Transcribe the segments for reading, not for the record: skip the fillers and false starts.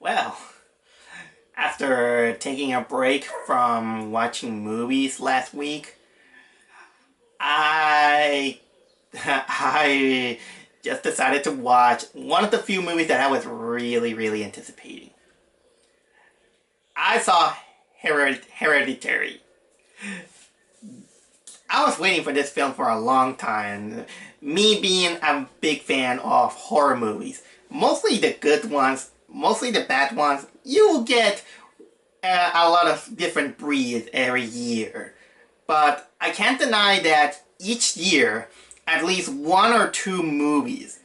Well, after taking a break from watching movies last week, I I just decided to watch one of the few movies that I was really anticipating. I saw Hereditary. I was waiting for this film for a long time. Me being a big fan of horror movies, mostly the good ones, mostly the bad ones. You will get a lot of different breeds every year. But I can't deny that each year, at least one or two movies,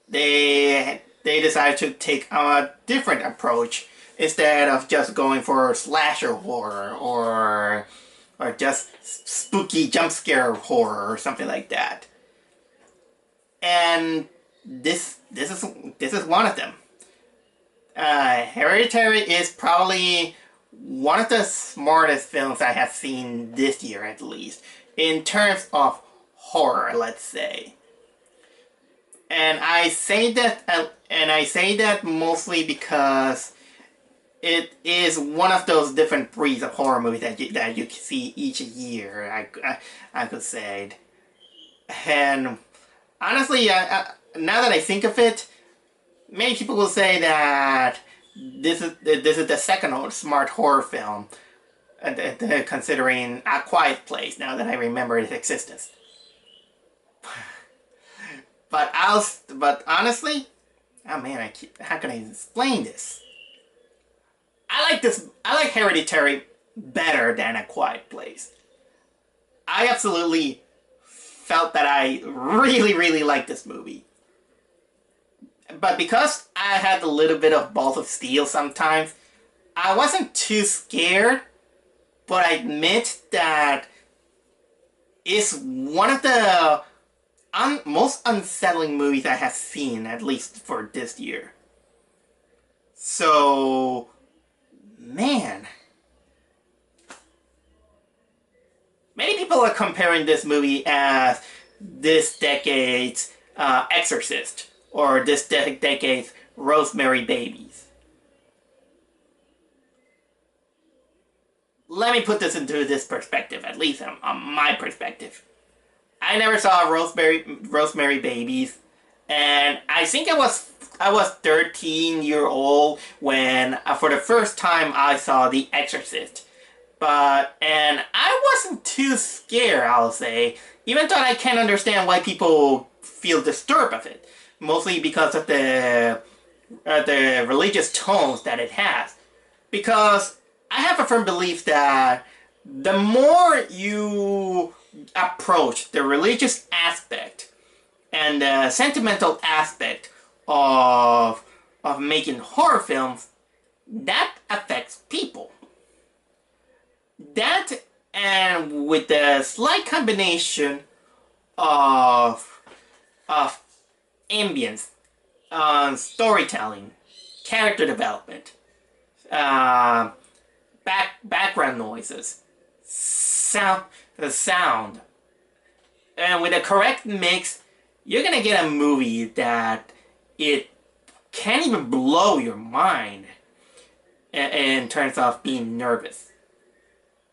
they decided to take a different approach instead of just going for slasher horror or just spooky jump scare horror or something like that. And this is one of them. Hereditary is probably one of the smartest films I have seen this year, at least, in terms of horror, let's say. And I say that mostly because it is one of those different breeds of horror movies that you can see each year. I could say, and honestly, now that I think of it, many people will say that this is the second smart horror film, considering A Quiet Place. Now that I remember its existence, but honestly, oh man, how can I explain this? I like this. I like Hereditary better than A Quiet Place. I absolutely felt that I really liked this movie. But because I had a little bit of balls of steel sometimes, I wasn't too scared, but I admit that it's one of the most unsettling movies I have seen, at least for this year. So, man. Many people are comparing this movie as this decade's Exorcist, or this decade's Rosemary Babies. Let me put this into this perspective, at least on my perspective. I never saw Rosemary Babies, and I think I was 13-year-old when for the first time I saw The Exorcist. And I wasn't too scared, I'll say, even though I can understand why people feel disturbed of it, mostly because of the religious tones that it has. Because I have a firm belief that the more you approach the religious aspect and the sentimental aspect of making horror films, that affects people. That, and with the slight combination of ambience, storytelling, character development, background noises, sound, and with the correct mix, you're gonna get a movie that it can't even blow your mind in terms of being nervous.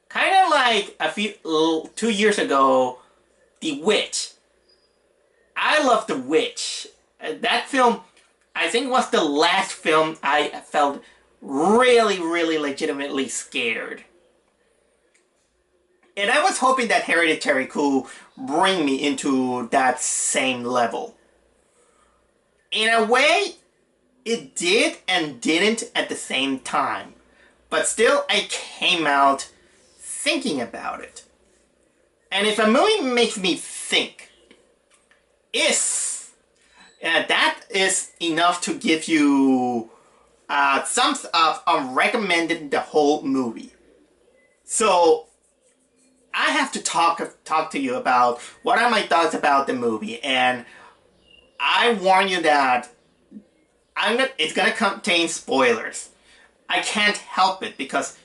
Kind of like 2 years ago, The Witch. I love The Witch. That film, I think, was the last film I felt really legitimately scared. And I was hoping that Hereditary could bring me into that same level. In a way, it did and didn't at the same time. But still, I came out thinking about it. And if a movie makes me think, that is enough to give you thumbs up on recommending the whole movie. So I have to talk to you about what are my thoughts about the movie, and I warn you that it's gonna contain spoilers. I can't help it because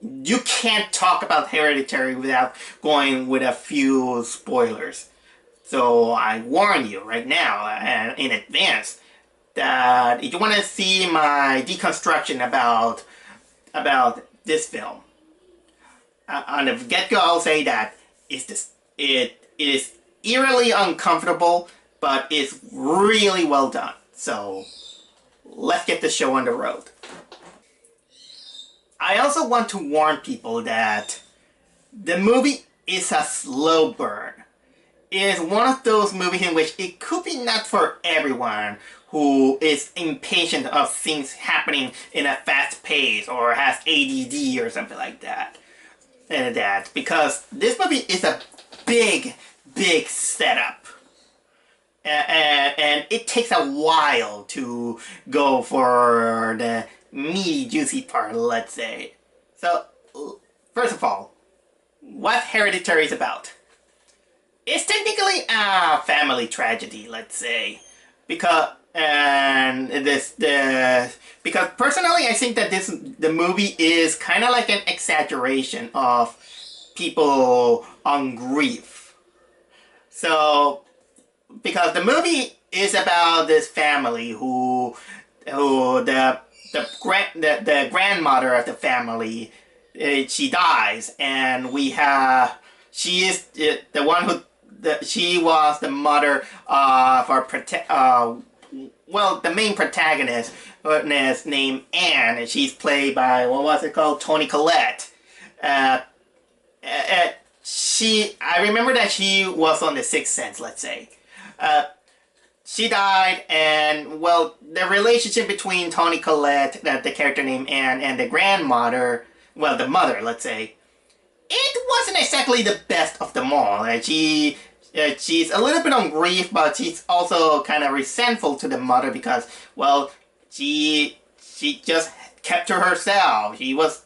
you can't talk about Hereditary without going with a few spoilers. So I warn you right now and in advance that if you want to see my deconstruction about this film, on the get-go, I'll say that it is eerily uncomfortable, but it's really well done. So let's get the show on the road. I also want to warn people that the movie is a slow burn. It is one of those movies in which it could be not for everyone who is impatient of things happening in a fast pace or has ADD or something like that. Because this movie is a big setup. And it takes a while to go for the meaty, juicy part, let's say. So, first of all, what Hereditary is about. It's technically a family tragedy, let's say. Because personally I think that the movie is kind of like an exaggeration of people on grief. So, because the movie is about this family who the grandmother of the family, she dies, and she is the one who she was the mother of our the main protagonist named Anne, and she's played by, what was it called, Toni Collette. I remember that she was on The Sixth Sense, let's say. She died, and, well, the relationship between Toni Collette, the character named Anne, and the grandmother, well, the mother, let's say, it wasn't exactly the best of them all. She's a little bit on grief, but she's also kind of resentful to the mother because, well, she just kept to herself. She was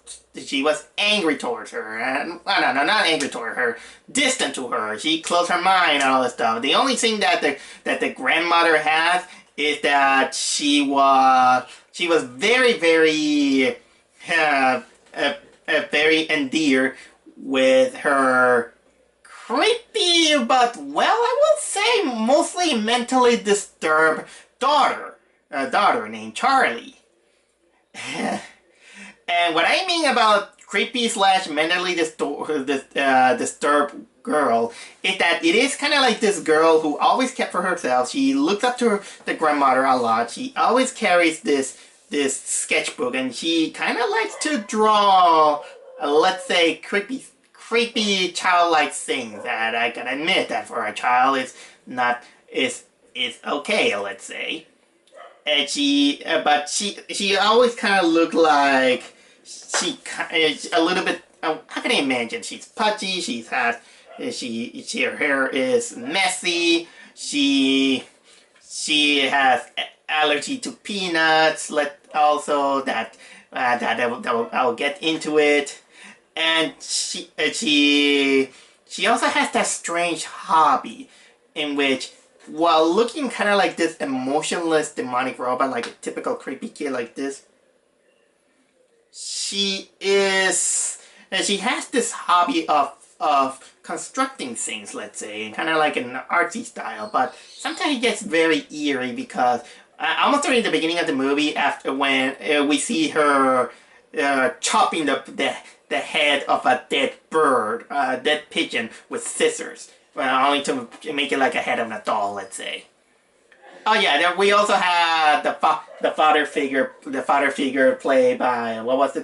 angry towards her, and no, not angry towards her, distant to her. She closed her mind and all this stuff. The only thing that the grandmother has is that she was very very endeared with her creepy, but, well, I will say mostly mentally disturbed daughter named Charlie. And what I mean about creepy / mentally disturbed girl is that it is kind of like this girl who always kept for herself. She looks up to the grandmother a lot. She always carries this sketchbook, and she kind of likes to draw, let's say, creepy childlike things. That I can admit that for a child is okay, let's say. And she always kind of looked like she's a little bit. How can I imagine? She's pudgy. her hair is messy. She has allergy to peanuts. I'll get into it. And she also has that strange hobby in which, while looking kind of like this emotionless demonic robot, like a typical creepy kid like this, she has this hobby of constructing things, let's say, kind of like an artsy style, but sometimes it gets very eerie because almost during the beginning of the movie, after when we see her chopping the head of a dead bird, dead pigeon with scissors, only to make it like a head of a doll, let's say. Oh yeah, we also had the father figure played by, what was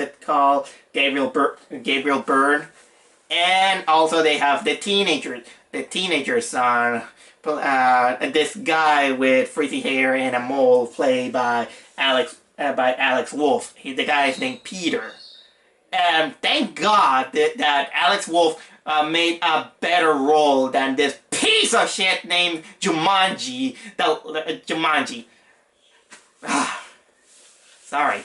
it called, Gabriel Byrne, and also they have the teenager son, this guy with frizzy hair and a mole, played by Alex Wolff. The guy is named Peter. And thank God that Alex Wolff made a better role than this piece of shit named Jumanji. Jumanji. Sorry.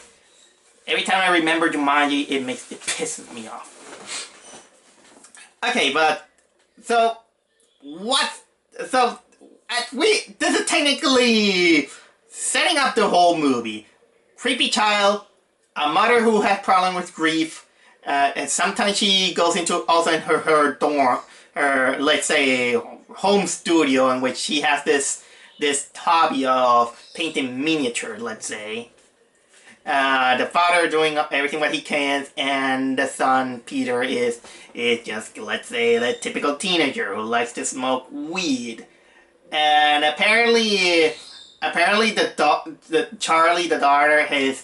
Every time I remember Jumanji, it pisses me off. Okay, but this is technically setting up the whole movie. Creepy child, a mother who has problem with grief, and sometimes she goes into also in her dorm, her, let's say, home studio, in which she has this this hobby of painting miniature, let's say. The father doing everything what he can, and the son, Peter, is just, let's say, the typical teenager who likes to smoke weed. And apparently the Charlie, the daughter, is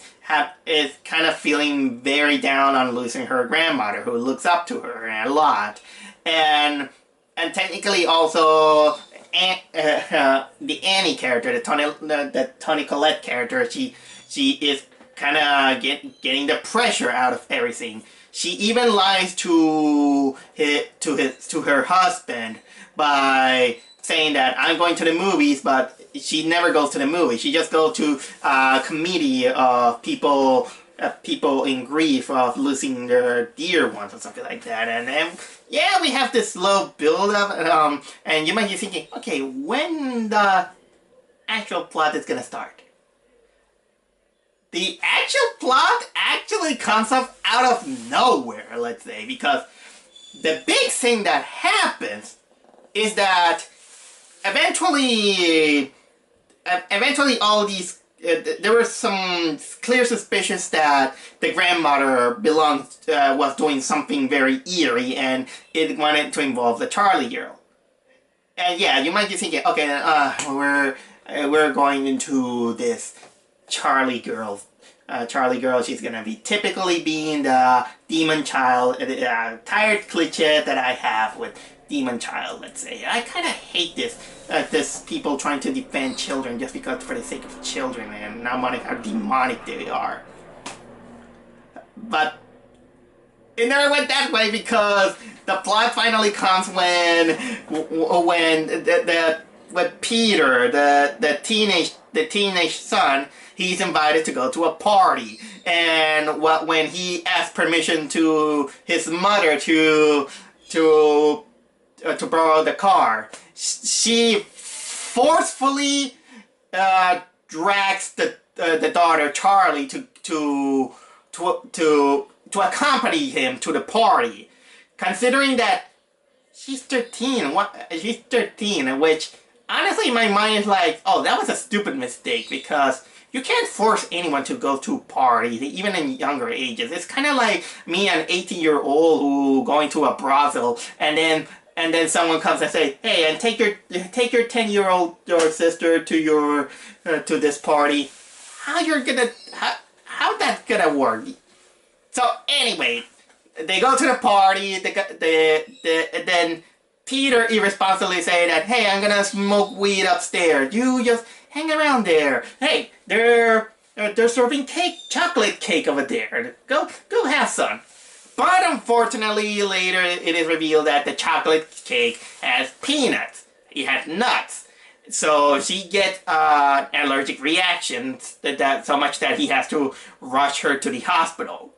kind of feeling very down on losing her grandmother, who looks up to her a lot, and technically also the Annie character, the Toni Collette character, she is kind of getting the pressure out of everything. She even lies to her husband by saying that I'm going to the movies, but she never goes to the movies. She just goes to a committee of people in grief of losing their dear ones or something like that. And yeah, we have this slow build up, and you might be thinking, okay, when the actual plot is gonna start? The actual plot actually comes up out of nowhere, let's say, because the big thing that happens is that eventually all these there were some clear suspicions that the grandmother was doing something very eerie, and it wanted to involve the Charlie girl. And yeah, you might be thinking, okay, we're going into this Charlie girl. She's gonna be typically being the demon child, tired cliche that I have with demon child, let's say. I kind of hate this people trying to defend children just because for the sake of children and not knowing how demonic they are. But it never went that way, because the plot finally comes when Peter, the teenage son, he's invited to go to a party, and when he asks permission to his mother to borrow the car, she forcefully drags the daughter Charlie to accompany him to the party, considering that she's 13. She's 13, which honestly in my mind is like, oh, that was a stupid mistake, because you can't force anyone to go to parties, even in younger ages. It's kind of like me, an 18-year-old who going to a brothel, and then someone comes and say, hey, and take your 10-year-old your sister to this party. How that's gonna work? So anyway, they go to the party. Then Peter irresponsibly say that, hey, I'm gonna smoke weed upstairs. You just hang around there. Hey, they're serving chocolate cake over there. Go have some. But unfortunately, later it is revealed that the chocolate cake has peanuts. It has nuts. So she gets an allergic reaction so much that he has to rush her to the hospital.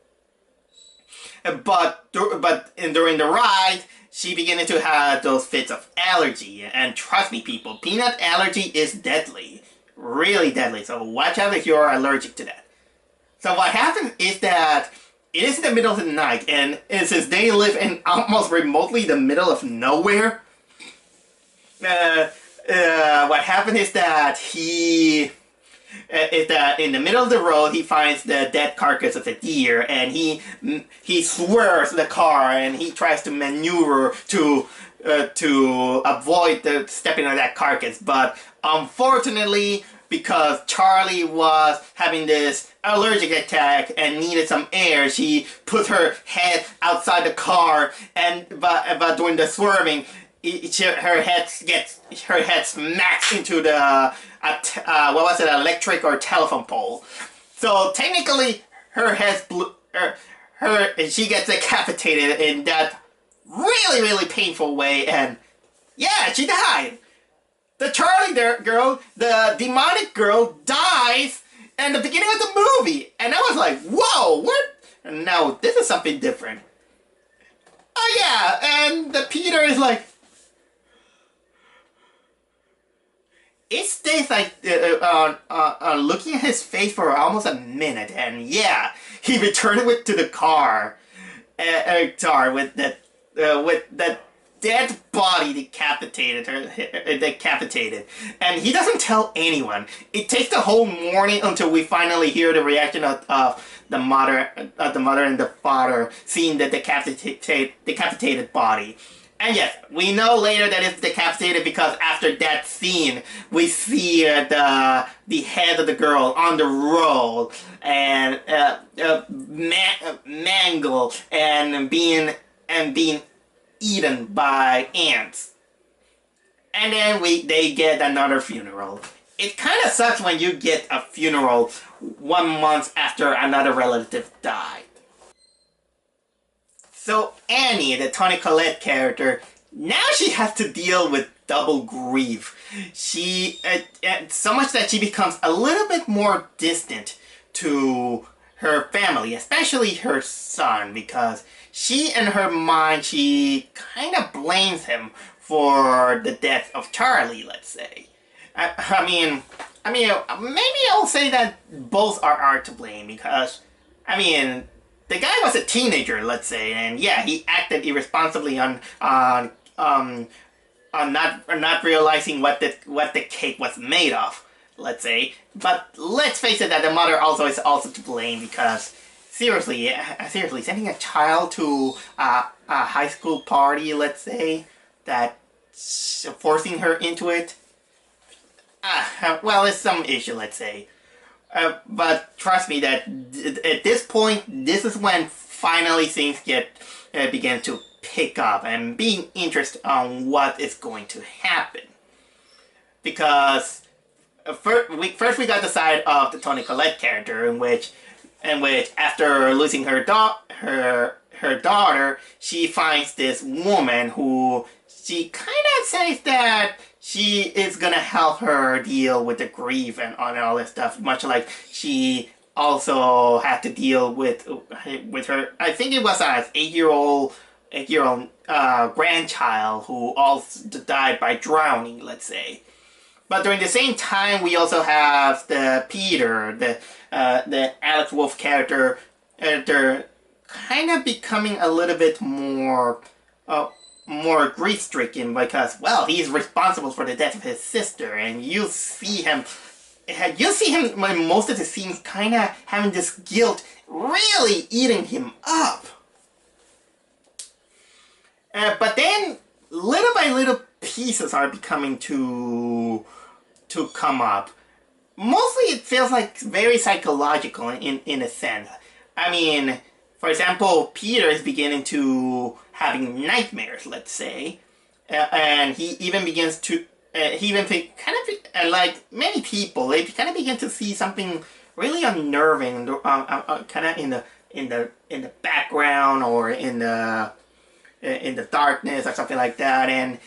But during the ride, she began to have those fits of allergy. And trust me, people, peanut allergy is deadly. Really deadly. So watch out if you're allergic to that. So what happens is that it is in the middle of the night, and since they live in almost remotely the middle of nowhere, what happened is that in the middle of the road he finds the dead carcass of a deer, and he swerves the car, and he tries to maneuver to avoid stepping on that carcass. But unfortunately, because Charlie was having this allergic attack and needed some air, she put her head outside the car, but during the swerving, her head smacks into the electric or telephone pole. So technically, her head she gets decapitated in that really, really painful way, and yeah, she died. The Charlie girl, the demonic girl, dies in the beginning of the movie, and I was like, whoa, what? And now this is something different. Oh yeah, and the Peter is like, it stays like looking at his face for almost a minute, and yeah, he returned to the car, with that dead body decapitated, and he doesn't tell anyone. It takes the whole morning until we finally hear the reaction of the mother and the father seeing the decapitated body. And yes, we know later that it's decapitated because after that scene, we see the head of the girl on the roll and mangled and being eaten by ants. And then they get another funeral. It kind of sucks when you get a funeral 1 month after another relative died. So Annie, the Toni Collette character, now she has to deal with double grief. She so much that she becomes a little bit more distant to her family, especially her son, because she in her mind she kind of blames him for the death of Charlie, let's say. I mean, maybe I'll say that both are to blame because, I mean, the guy was a teenager, let's say, and yeah, he acted irresponsibly on not realizing what the cake was made of, let's say. But let's face it, that the mother also is also to blame because seriously, sending a child to a high school party, let's say, that forcing her into it. Well, it's some issue, let's say. But trust me that at this point, this is when finally things begin to pick up and being interested on what is going to happen. Because first we got the side of the Toni Collette character in which after losing her daughter, she finds this woman who she kind of says that she is gonna help her deal with the grief and all that stuff, much like she also had to deal with her. I think it was an 8-year-old grandchild who also died by drowning, let's say. But during the same time, we also have the Peter, the Alex Wolff character. They're kind of becoming a little bit more grief-stricken because, well, he's responsible for the death of his sister, and you see him in most of the scenes kind of having this guilt really eating him up. But then, little by little, pieces are becoming to come up. Mostly it feels like very psychological in a sense. I mean, for example, Peter is beginning to having nightmares, let's say, and he even begins to like many people, they kind of begin to see something really unnerving, kind of in the background or in the darkness or something like that. And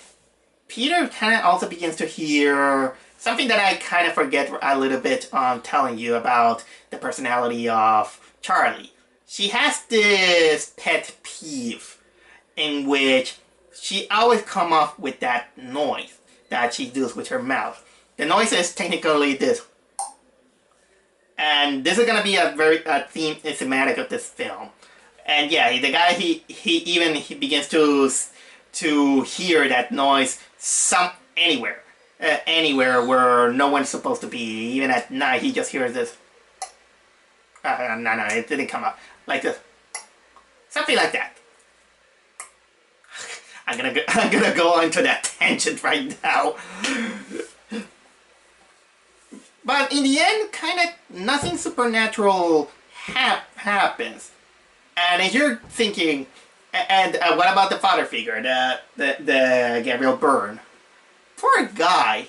Peter kind of also begins to hear something that I kind of forget a little bit on telling you about the personality of Charlie. She has this pet peeve in which she always come up with that noise that she does with her mouth. The noise is technically this. And this is going to be a thematic of this film. And yeah, the guy, he begins to hear that noise anywhere where no one's supposed to be. Even at night, he just hears this. No, it didn't come up. Like this. Something like that. I'm gonna go into that tangent right now. But in the end, kind of nothing supernatural happens. And if you're thinking, and what about the father figure, the Gabriel Byrne? Poor guy.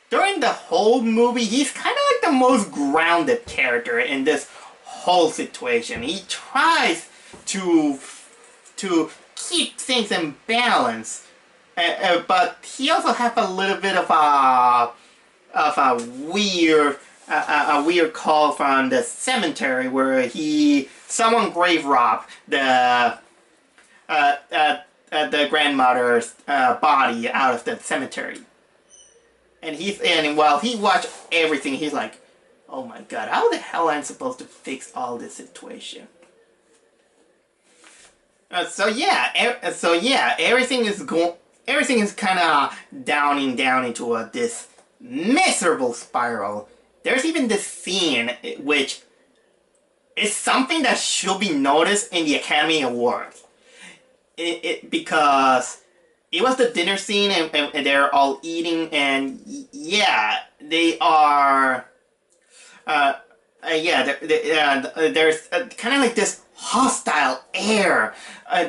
During the whole movie, he's kind of like the most grounded character in this whole situation. He tries to keep things in balance, but he also has a little bit of a weird call from the cemetery where someone grave robbed the grandmother's body out of the cemetery, and while he watched everything, he's like, oh my god, how the hell am I supposed to fix all this situation? So yeah, everything is everything is kind of downing down into this miserable spiral. There's even this scene which is something that should be noticed in the Academy Awards. Because it was the dinner scene and they're all eating, and yeah, they are. There's kind of like this hostile air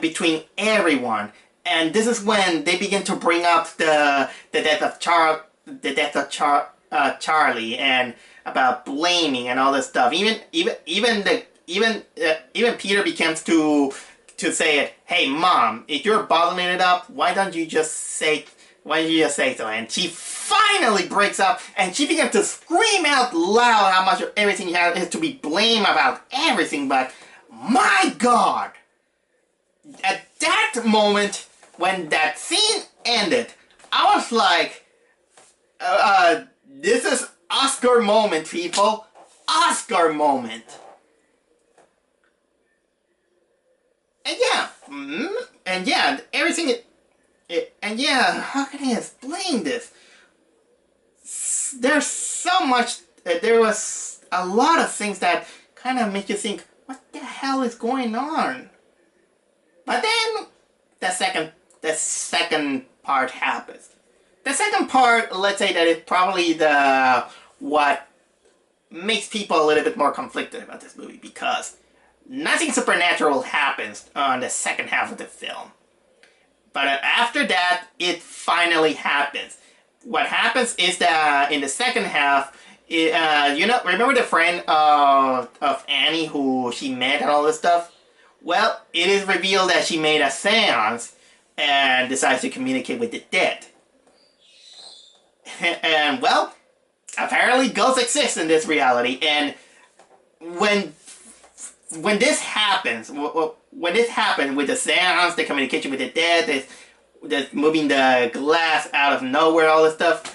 between everyone, and this is when they begin to bring up the death of Charlie, and about blaming and all this stuff. Even Peter begins to say it. Hey, Mom, if you're bottling it up, why don't you just say so? And she finally breaks up, and she begins to scream out loud how much of everything is to be blamed about everything. But my God, at that moment when that scene ended, I was like, this is Oscar moment, people. Oscar moment. And yeah, everything. And yeah, how can I explain this? There's so much. There was a lot of things that kind of make you think, what the hell is going on? But then the second part happens. The second part, let's say that it's probably what makes people a little bit more conflicted about this movie, because nothing supernatural happens on the second half of the film. But after that, it finally happens. What happens is that in the second half, remember the friend of Annie who she met and all this stuff? Well, it is revealed that she made a seance and decides to communicate with the dead. And, well, apparently ghosts exist in this reality, and when this happens, with the seance, the communication with the dead, this moving the glass out of nowhere, all this stuff,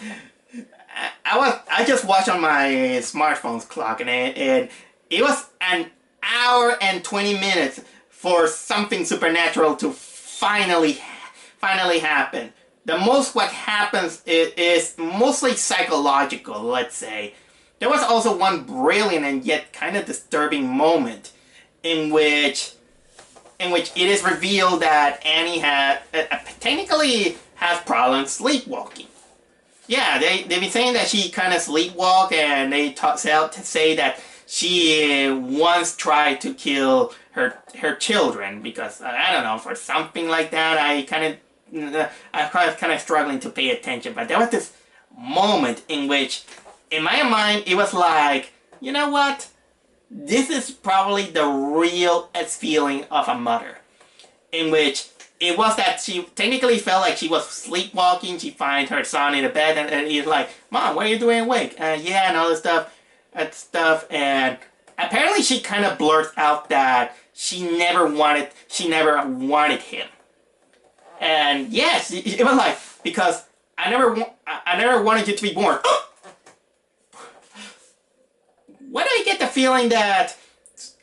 I just watched on my smartphone's clock, and it was an hour and 20 minutes for something supernatural to finally happen. What happens is mostly psychological, let's say. There was also one brilliant and yet kind of disturbing moment in which it is revealed that Annie technically has problems sleepwalking. Yeah, they've been saying that she kind of sleepwalk, and they say that she once tried to kill her children, because I don't know, for something like that. I was kind of struggling to pay attention, but there was this moment in which, in my mind, it was like, you know what? This is probably the realest feeling of a mother, in which it was that she technically felt like she was sleepwalking. She finds her son in the bed, and he's like, "Mom, what are you doing awake?" Yeah, and all this stuff, and apparently she kind of blurts out that she never wanted him. And yes, it was like, because I never wanted you to be born. Why do I get the feeling that,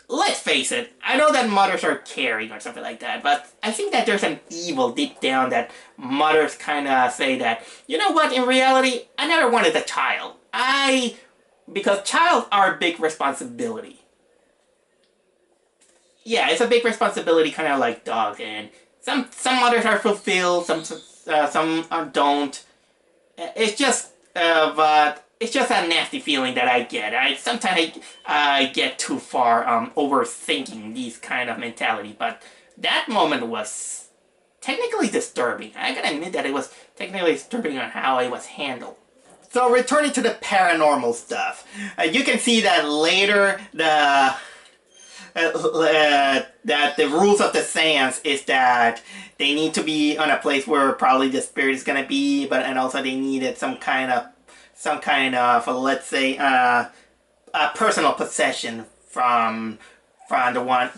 let's face it, I know that mothers are caring or something like that, but I think that there's an evil deep down that mothers kind of say that, you know what, in reality, I never wanted a child. Because childs are a big responsibility. Yeah, it's a big responsibility, kind of like dogs, and some mothers are fulfilled, some don't. It's just, but it's just a nasty feeling that I get. Sometimes I get too far overthinking these kind of mentality, but that moment was technically disturbing. I gotta admit that it was technically disturbing on how it was handled. So returning to the paranormal stuff, you can see that later that the rules of the seance is that they need to be on a place where probably the spirit is gonna be, and also they needed some kind of let's say a personal possession from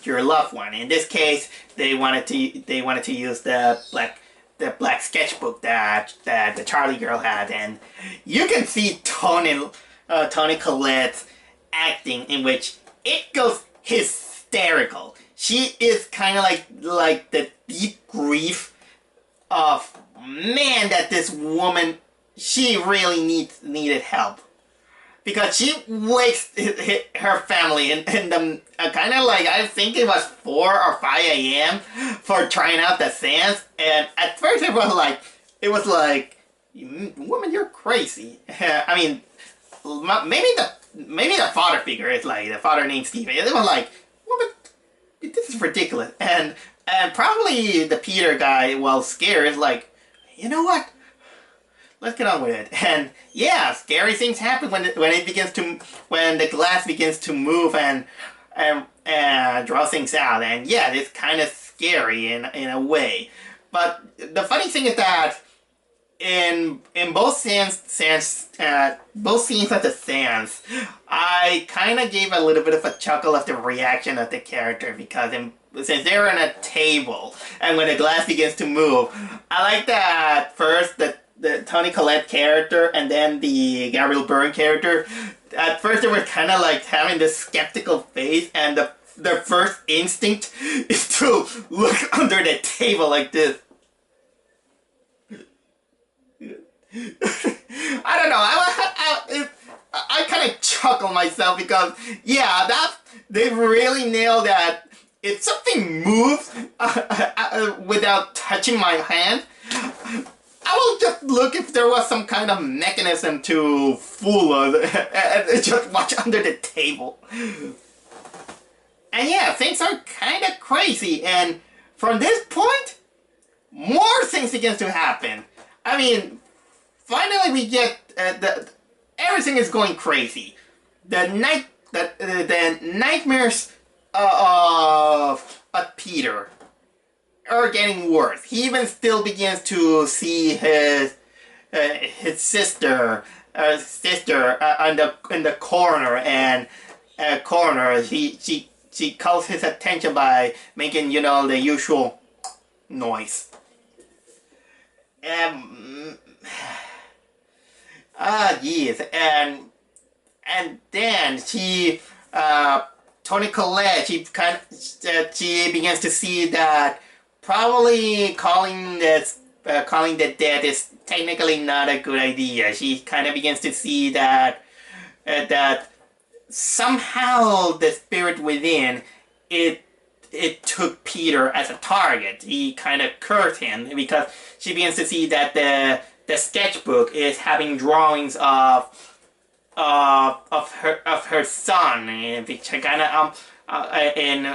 your loved one. In this case, they wanted to use the black sketchbook that the Charlie girl had, and you can see Toni Collette's acting, in which it goes hysterical. She is kind of like the deep grief of, man, that this woman, she really needed help. Because she wakes her family in the kind of like, I think it was 4 or 5 a.m. for trying out the sands. And at first it was like, woman, you're crazy. I mean, maybe the father figure is like, the father named Steven. It was like, woman, this is ridiculous. And probably the Peter guy, while scared, is like, you know what? Let's get on with it. And yeah, scary things happen when the glass begins to move and draw things out. And yeah, it's kind of scary in a way. But the funny thing is that in both both scenes at the sands, I kind of gave a little bit of a chuckle at the reaction of the character, because since they're on a table and when the glass begins to move, I like that first the Toni Collette character and then the Gabriel Byrne character. At first they were kind of like having this skeptical face, and their first instinct is to look under the table like this. I don't know, I kind of chuckle myself because, yeah, they really nailed that. If something moves without touching my hand, I will just look if there was some kind of mechanism to fool us and just watch under the table. And yeah, things are kind of crazy, and from this point, more things begin to happen. I mean, finally we get everything is going crazy. The nightmares of Peter are getting worse. He even still begins to see his sister in the corner, and she calls his attention by making, you know, the usual noise. Yes, and then Toni Collette, she begins to see that probably calling the dead is technically not a good idea. She kind of begins to see that somehow the spirit within it took Peter as a target. He kind of cursed him, because she begins to see that the sketchbook is having drawings of her son, which are kind of in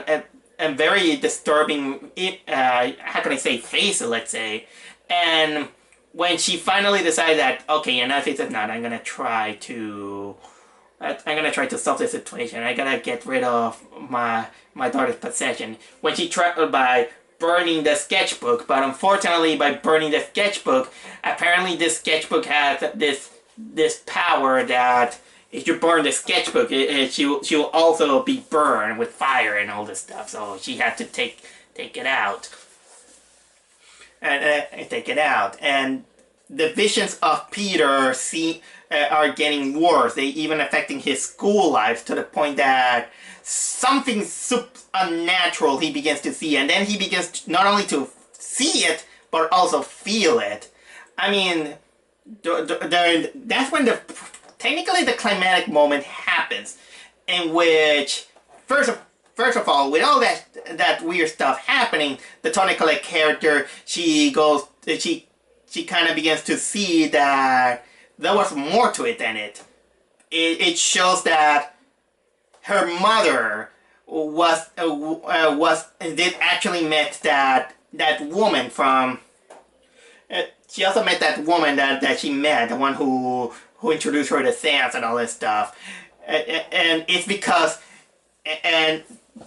a very disturbing, how can I say, face, let's say. And when she finally decided that, okay, enough is enough, I'm gonna try to solve the situation. I gotta get rid of my daughter's possession. When she tried by burning the sketchbook, but unfortunately by burning the sketchbook, apparently this sketchbook has this power that if you burn the sketchbook, she'll also be burned with fire and all this stuff. So she had to take it out. And take it out. And the visions of Peter are getting worse. They even affecting his school life, to the point that something unnatural he begins to see. And then he begins not only to see it, but also feel it. I mean, that's when technically the climatic moment happens, in which first of all, with all that weird stuff happening, the Toni Collette character, she kind of begins to see that there was more to it than it. It shows that her mother did actually met that woman from. She also met that woman that she met, the one who introduced her to Sans and all this stuff, and it's because, and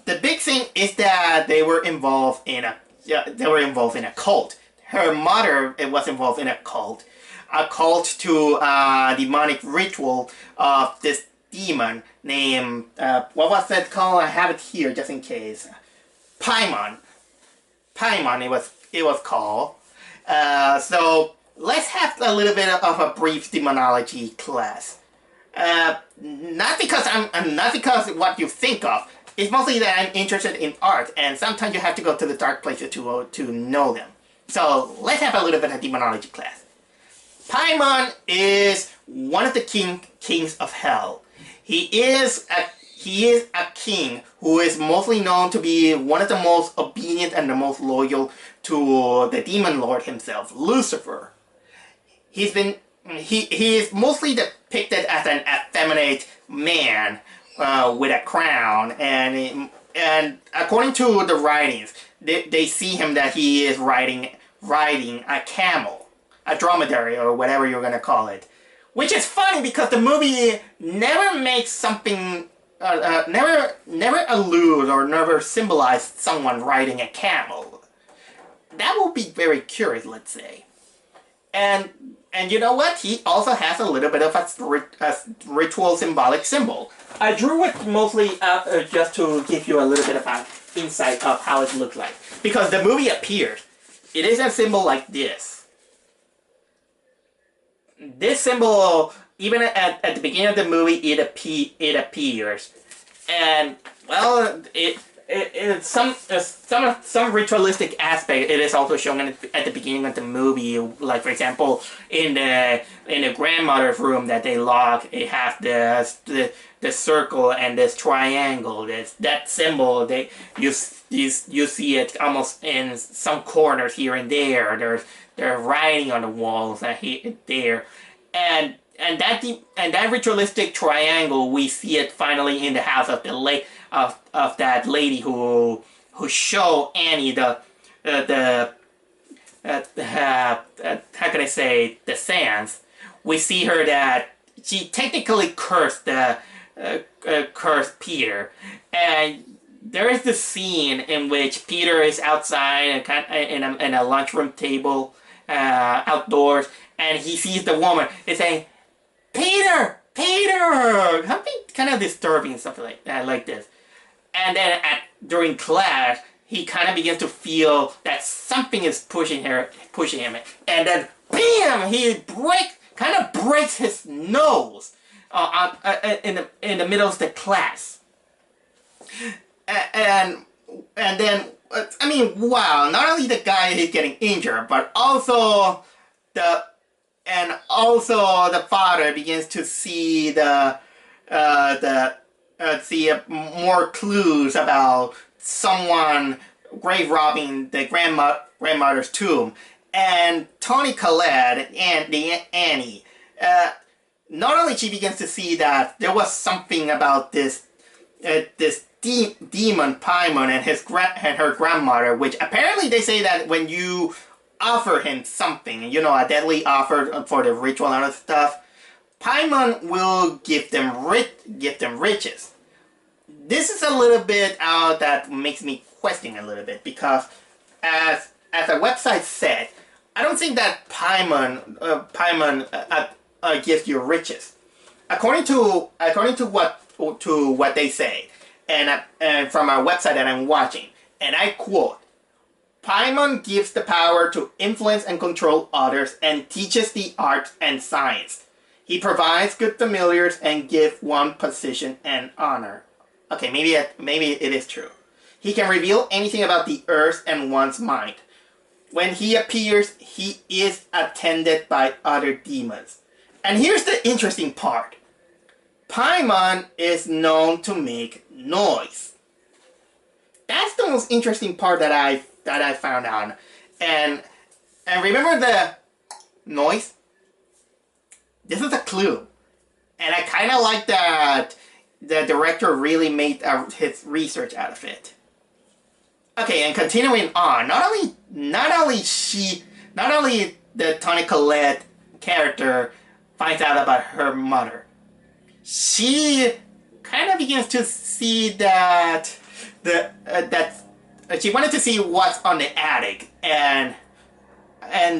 the big thing is that they were involved in a cult. Her mother was involved in a cult to demonic ritual of this demon named what was it called? I have it here just in case. Paimon. It was called. So let's have a little bit of a brief demonology class. Not because what you think of. It's mostly that I'm interested in art, and sometimes you have to go to the dark places to know them. So let's have a little bit of demonology class. Paimon is one of the kings of hell. He is a king who is mostly known to be one of the most obedient and the most loyal to the demon lord himself, Lucifer. He is mostly depicted as an effeminate man with a crown, and according to the writings, they see him that he is riding a camel, a dromedary, or whatever you're gonna call it. Which is funny because the movie never makes something, never alludes or never symbolizes someone riding a camel. That would be very curious, let's say. And you know what? He also has a little bit of a ritual symbolic symbol. I drew it mostly just to give you a little bit of an insight of how it looks like. Because the movie appears. It is a symbol like this. This symbol, even at the beginning of the movie, it appears. And, well, some ritualistic aspect. It is also shown at the beginning of the movie. Like, for example, in the grandmother's room that they lock, it has the circle and this triangle. That symbol. You see it almost in some corners here and there. There's writing on the walls there, and that ritualistic triangle, we see it finally in the house of of that lady who showed Annie the how can I say, the sands. We see her that she technically cursed Peter, and there is this scene in which Peter is outside in a lunchroom table outdoors, and he sees the woman. He's saying, "Peter, Peter!" Something kind of disturbing, something like this. And then during class, he kind of begins to feel that something is pushing him, and then bam! He kind of breaks his nose in the middle of the class. And then, I mean, wow! Not only the guy is getting injured, but also the father begins to see more clues about someone grave robbing the grandmother's tomb. And Toni Collette and Annie, not only she begins to see that there was something about this demon Paimon and her grandmother, which apparently they say that when you offer him something, you know, a deadly offer for the ritual and other stuff, Paimon will give them riches. This is a little bit that makes me question a little bit, because as a website said, I don't think that Paimon gives you riches. According to what they say, and from our website that I'm watching, and I quote, Paimon gives the power to influence and control others and teaches the art and science. He provides good familiars and gives one position and honor. Okay, maybe it is true. He can reveal anything about the earth and one's mind. When he appears, he is attended by other demons. And here's the interesting part. Paimon is known to make noise. That's the most interesting part that I found out. And remember the noise? This is a clue. And I kind of like that the director really made his research out of it. Okay, and continuing on, not only the Toni Collette character finds out about her mother, she kind of begins to see that she wanted to see what's on the attic, and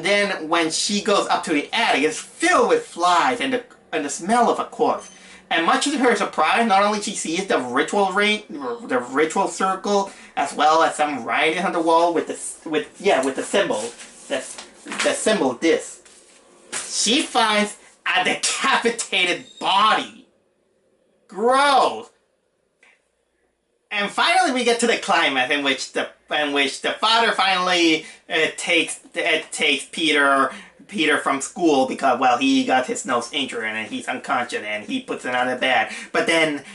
then when she goes up to the attic, it's filled with flies and the smell of a corpse. And much to her surprise, not only she sees the ritual circle, as well as some writing on the wall with the symbol this. She finds a decapitated body. Gross. And finally, we get to the climax in which the father finally takes Peter from school because, well, he got his nose injured and he's unconscious and he puts it on the bed. But then,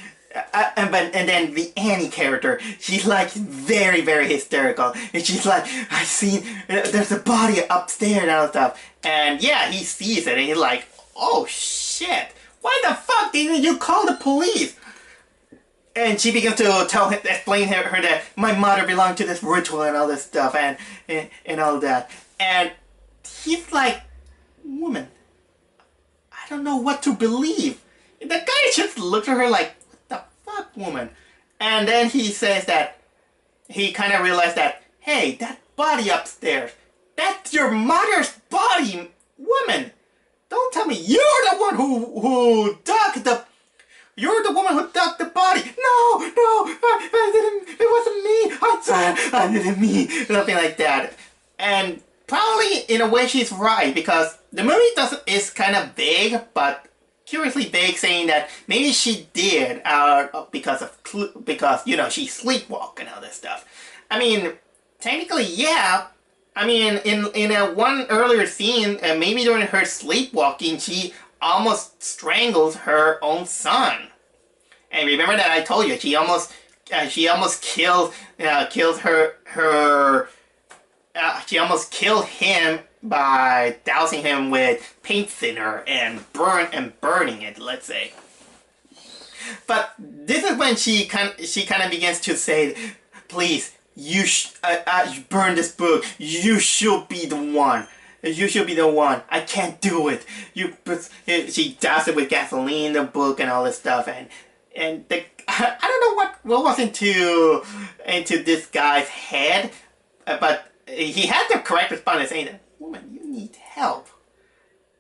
and then the Annie character, she's like very, very hysterical. And she's like, I seen, there's a body upstairs and all that stuff. And yeah, he sees it and he's like, oh shit, why the fuck didn't you call the police? And she begins to explain her that my mother belonged to this ritual and all this stuff and all that. And he's like, woman, I don't know what to believe. And the guy just looks at her like, what the fuck, woman? And then he says that he kind of realized that, hey, that body upstairs, that's your mother's body, woman. Don't tell me you're the one who dug the... You're the woman who dug the body. No, I didn't. It wasn't me. I didn't mean something like that. And probably in a way she's right because the movie is kind of vague, but curiously vague, saying that maybe she did because you know she sleepwalked and all this stuff. I mean, technically, yeah. I mean, in a one earlier scene, maybe during her sleepwalking, she almost strangles her own son. And remember that I told you she almost killed she almost killed him by dousing him with paint thinner and burning it, let's say. But this is when she kind of begins to say, please, you burn this book. You should be the one. You should be the one. I can't do it. She does it with gasoline, the book, and all this stuff. And I don't know what was into this guy's head, but he had the correct response saying that, woman, you need help.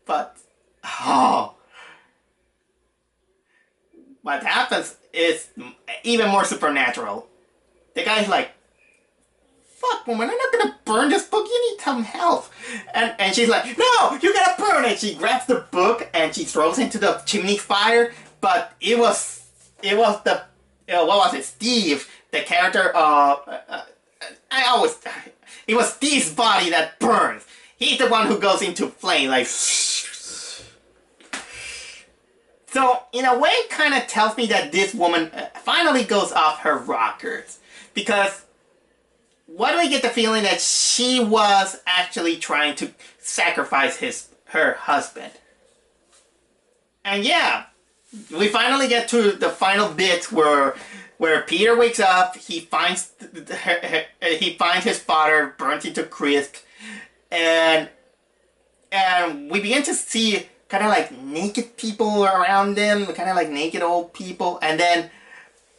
But what happens is even more supernatural. The guy's like, fuck, woman, I'm not gonna burn this book. You need some help. And she's like, no, you gotta burn it. She grabs the book and she throws it into the chimney fire. But it was the what was it? Steve, the character. It was Steve's body that burns. He's the one who goes into flame, like. So in a way, it kind of tells me that this woman finally goes off her rockers because. Why do I get the feeling that she was actually trying to sacrifice her husband? And yeah, we finally get to the final bit where Peter wakes up. He finds his father burnt into crisp, and we begin to see kind of like naked people around them, kind of like naked old people, and then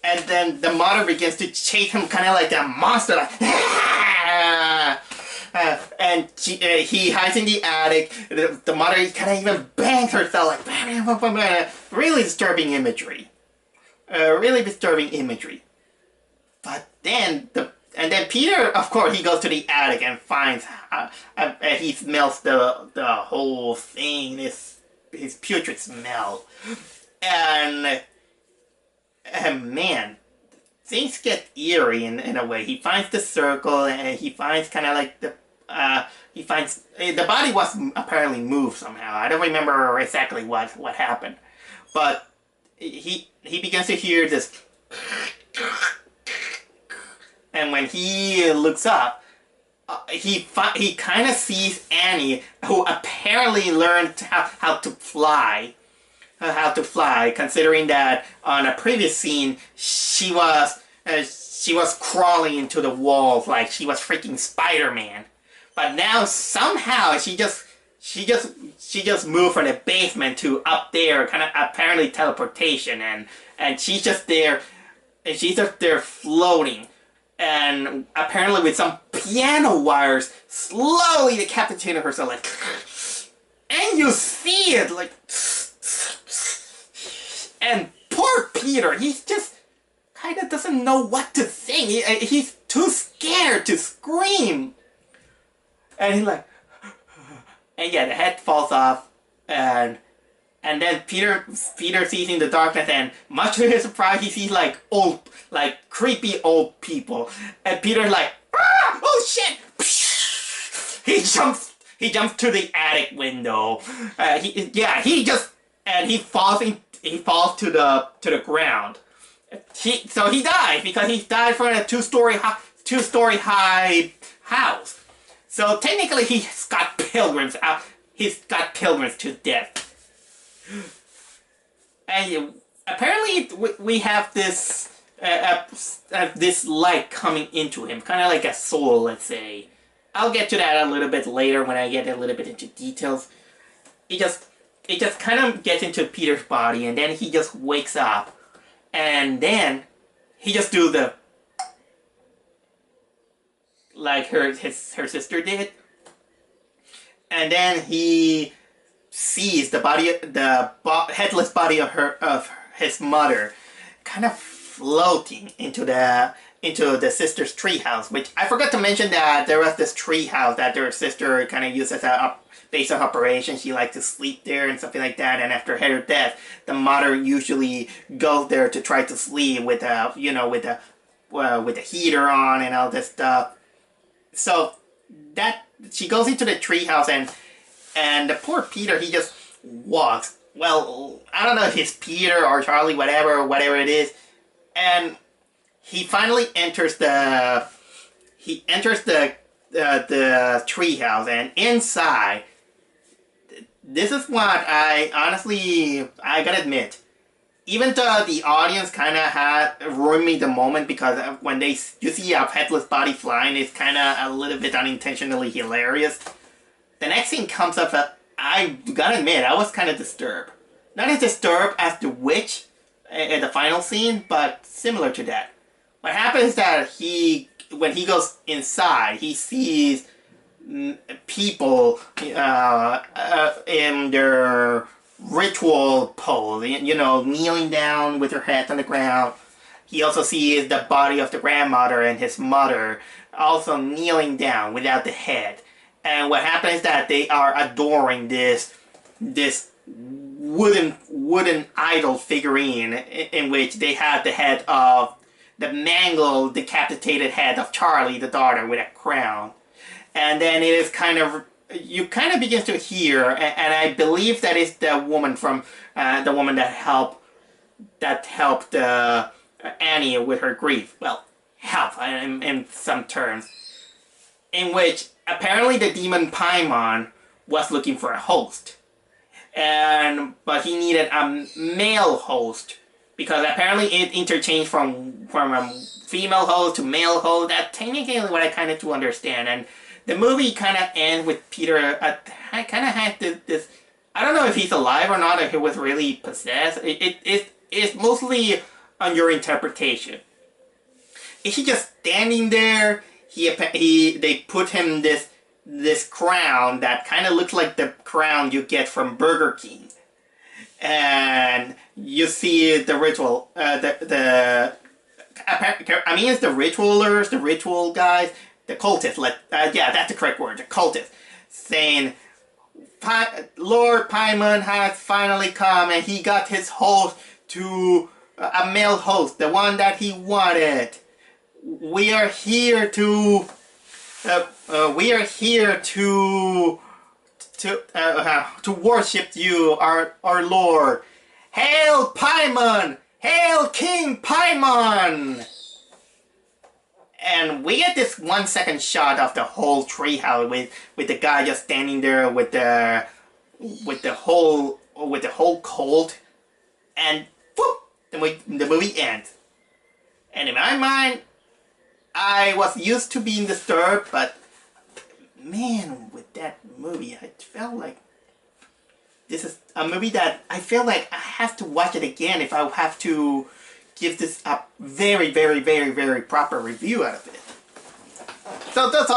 the mother begins to chase him kind of like a monster, like, and he hides in the attic. The mother kind of even bangs herself, like, really disturbing imagery. Really disturbing imagery. But then, Peter, of course, he goes to the attic and finds, he smells the whole thing, his putrid smell. And man, things get eerie in a way. He finds the circle and he finds kind of like the body was apparently moved somehow. I don't remember exactly what happened, but he begins to hear this, and when he looks up, he kind of sees Annie, who apparently learned how to fly. Considering that on a previous scene she was crawling into the walls like she was freaking Spider-Man, but now somehow she just moved from the basement to up there, kind of apparently teleportation, and she's just there floating, and apparently with some piano wires slowly decapitating herself, like, and you see it like. And poor Peter, he's just kind of doesn't know what to think. He's too scared to scream. And he's like, and yeah, the head falls off, and And then Peter sees in the darkness, and much to his surprise, he sees like creepy old people. And Peter's like, ah! Oh shit! He jumps to the attic window. He falls to the ground. So he dies because he died from a two-story high house. So technically, he's got pilgrims out. He's got pilgrims to death. And apparently, we have this this light coming into him, kind of like a soul, let's say. I'll get to that a little bit later when I get a little bit into details. It just kind of gets into Peter's body, and then he just wakes up, and then he just do the like her sister did, and then he sees the headless body of his mother, kind of floating into the sister's treehouse. Which I forgot to mention that there was this treehouse that their sister kind of used as a base of operation. She liked to sleep there and something like that. And after her death, the mother usually goes there to try to sleep with the heater on and all this stuff. So that she goes into the treehouse, and the poor Peter, he just walks. Well, I don't know if it's Peter or Charlie, whatever it is, and he finally enters the treehouse, and inside, this is what I gotta admit, even though the audience kind of had ruined me the moment, because when you see a headless body flying, it's kind of a little bit unintentionally hilarious. The next scene comes up, I gotta admit, I was kind of disturbed. Not as disturbed as the witch in the final scene, but similar to that. What happens is that when he goes inside, he sees people in their ritual pose, kneeling down with their heads on the ground. He also sees the body of the grandmother and his mother also kneeling down without the head. And what happens is that they are adoring this wooden idol figurine in which they have the head of the mangled, decapitated head of Charlie, the daughter, with a crown. And then it is you kind of begin to hear, and I believe that is the woman from the woman that helped Annie with her grief. Well, help in some terms, in which apparently the demon Paimon was looking for a host, but he needed a male host, because apparently it interchanged from a female host to male host. That's technically what I kind of to understand. And the movie kind of ends with Peter. I kind of had this. I don't know if he's alive or not, or if he was really possessed. It's mostly on your interpretation. Is he just standing there? They put him this crown that kind of looks like the crown you get from Burger King, and you see the ritual. It's the ritualers, the ritual guys. The cultists, that's the correct word, the cultists, saying, Lord Paimon has finally come, and he got his host to a male host, the one that he wanted. We are here to worship you, our Lord. Hail Paimon! Hail King Paimon! And we get this 1 second shot of the whole treehouse with the guy just standing there with the whole cult, and whoop, the movie ends. And in my mind, I was used to being disturbed, but man, with that movie, I felt like this is a movie that I feel like I have to watch it again if I have to give this a very, very, very, very proper review out of it. So those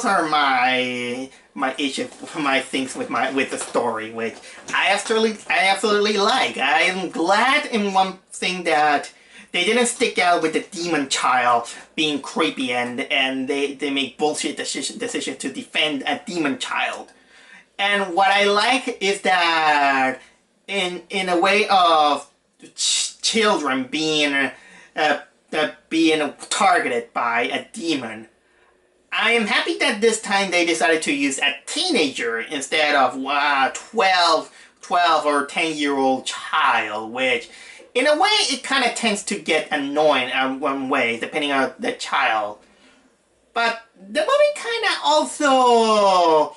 are my issues, my things with the story, which I absolutely like. I am glad in one thing that they didn't stick out with the demon child being creepy, and they make bullshit decisions to defend a demon child. And what I like is that in a way of children being targeted by a demon, I am happy that this time they decided to use a teenager instead of 12 or 10-year-old child, which in a way it kind of tends to get annoying in one way, depending on the child. But the movie kind of also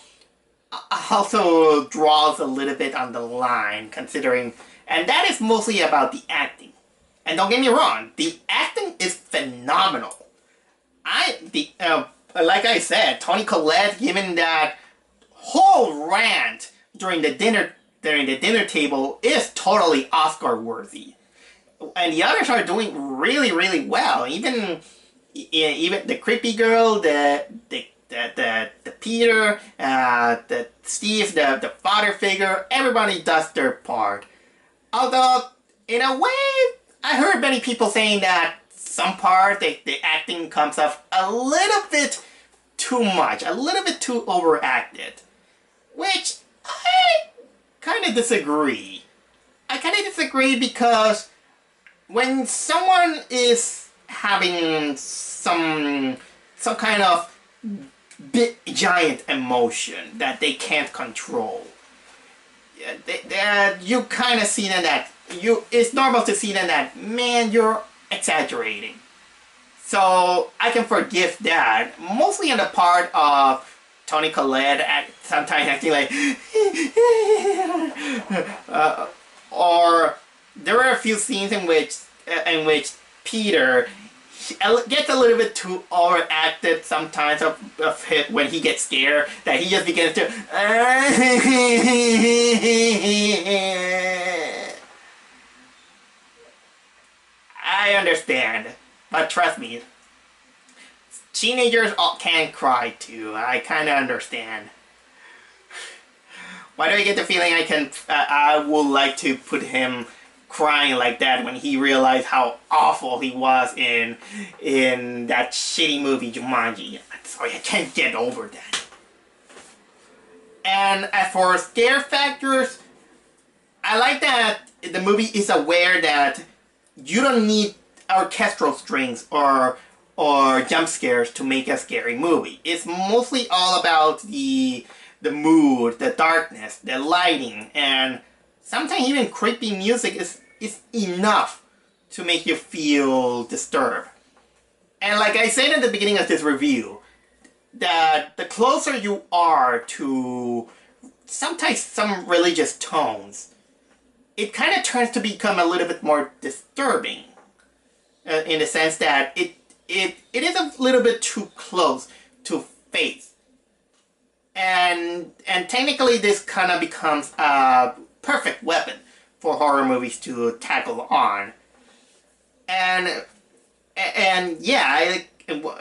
draws a little bit on the line, considering, and that is mostly about the acting. And don't get me wrong, the acting is phenomenal. Like I said, Toni Collette giving that whole rant during the dinner table is totally Oscar worthy, and the others are doing really, really well. Even the creepy girl, the Peter, the Steve, the father figure, everybody does their part. Although, in a way, I heard many people saying that some part, the acting comes off a little bit too much, a little bit too overacted. Which, I kind of disagree. I kind of disagree because when someone is having some kind of big, giant emotion that they can't control, you kind of see that it's normal to see that, man, you're exaggerating. So I can forgive that, mostly on the part of Toni Collette sometimes acting like or there were a few scenes in which Peter gets a little bit too overacted sometimes of when he gets scared, that he just begins to I understand, but trust me, teenagers can cry too. I kind of understand. Why do I get the feeling I would like to put him crying like that when he realized how awful he was in that shitty movie Jumanji. I'm sorry, I can't get over that. And as for scare factors, I like that the movie is aware that you don't need orchestral strings or jump scares to make a scary movie. It's mostly all about the mood, the darkness, the lighting, and sometimes even creepy music is enough to make you feel disturbed. And like I said at the beginning of this review, that the closer you are to sometimes some religious tones, it kind of turns to become a little bit more disturbing, in the sense that it is a little bit too close to faith. And technically this kind of becomes a perfect weapon for horror movies to tackle on. And yeah,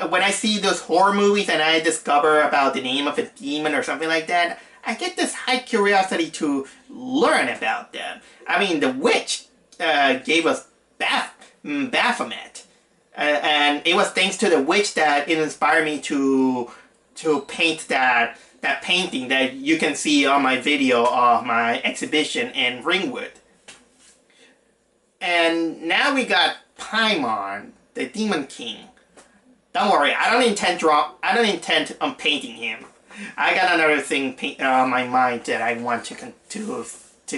when I see those horror movies and I discover about the name of a demon or something like that, I get this high curiosity to learn about them. I mean, The Witch gave us Baphomet. And it was thanks to The Witch that it inspired me to paint that painting that you can see on my video of my exhibition in Ringwood. And now we got Paimon, the Demon King. Don't worry, I don't intend on painting him. I got another thing on my mind that I want to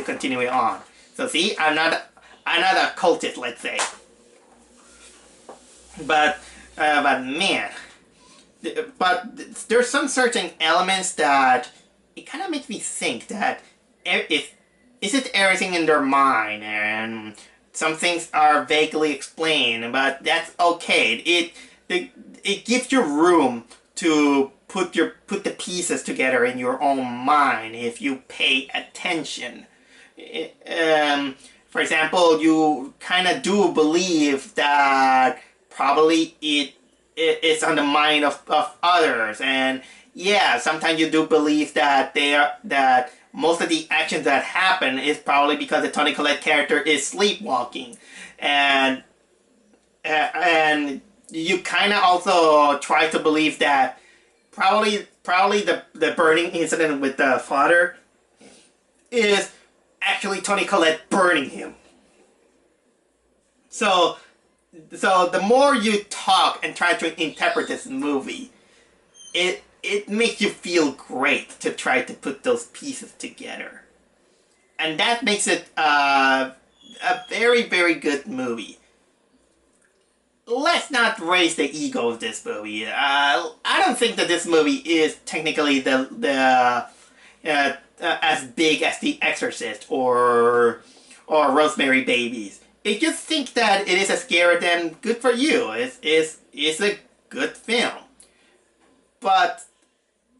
continue it on. So see, I'm not a cultist, let's say. But man, there's some certain elements that it kind of makes me think that is it everything in their mind, and some things are vaguely explained, but that's okay. It gives you room to put the pieces together in your own mind if you pay attention. For example, you kind of do believe that probably it's on the mind of others, and yeah, sometimes you do believe that that most of the actions that happen is probably because the Toni Collette character is sleepwalking, and you kind of also try to believe that probably the burning incident with the father is actually Toni Collette burning him. So the more you talk and try to interpret this movie, it makes you feel great to try to put those pieces together. And that makes it a very, very good movie. Let's not raise the ego of this movie. I don't think that this movie is technically as big as The Exorcist or Rosemary Babies. I just think that it is a scary and good for you. It's a good film. But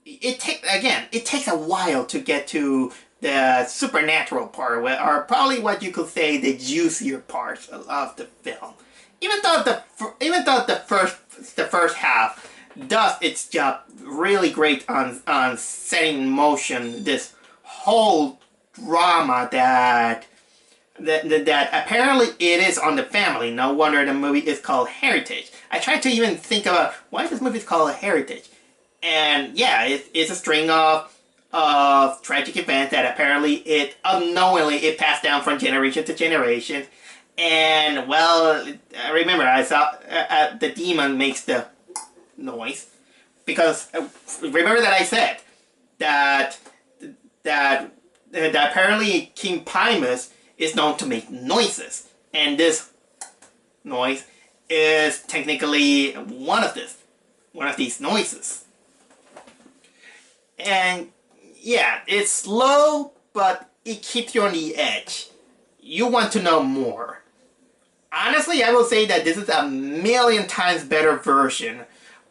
it takes a while to get to the supernatural part, or probably what you could say the juicier parts of the film. Even though the first half does its job really great on setting in motion this whole drama that apparently it is on the family. No wonder the movie is called Heritage. I tried to even think about why this movie is called Heritage. And yeah, it's a string of tragic events that apparently it unknowingly it passed down from generation to generation. And well, remember I saw the demon makes the noise because remember that I said that apparently King Paimon is known to make noises, and this noise is technically one of these noises. And yeah, it's slow, but it keeps you on the edge. You want to know more. Honestly, I will say that this is a million times better version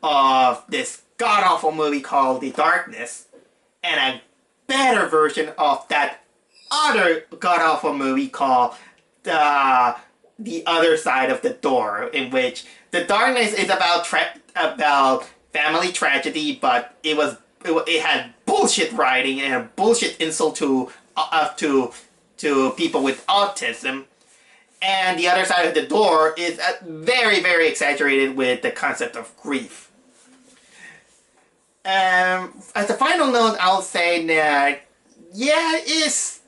of this god-awful movie called The Darkness, and a better version of that other god-awful movie called The Other Side of the Door, in which The Darkness is about family tragedy, but it had bullshit writing and a bullshit insult to people with autism. And The Other Side of the Door is very, very exaggerated with the concept of grief. As a final note, I'll say that, yeah, it's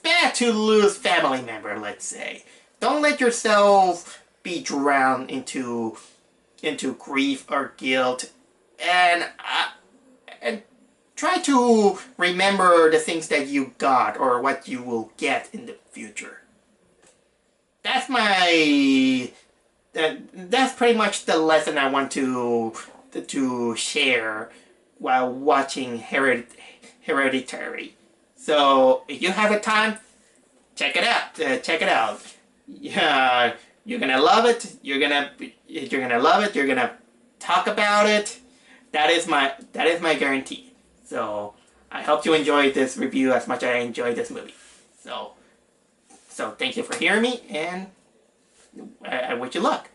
bad to lose family member, let's say. Don't let yourself be drowned into grief or guilt. And try to remember the things that you got or what you will get in the future. That's that's pretty much the lesson I want to share while watching Hereditary. So if you have a time, check it out. Yeah, you're gonna love it. You're gonna love it. You're gonna talk about it. That is my guarantee. So I hope you enjoyed this review as much as I enjoyed this movie. So thank you for hearing me, and I wish you luck.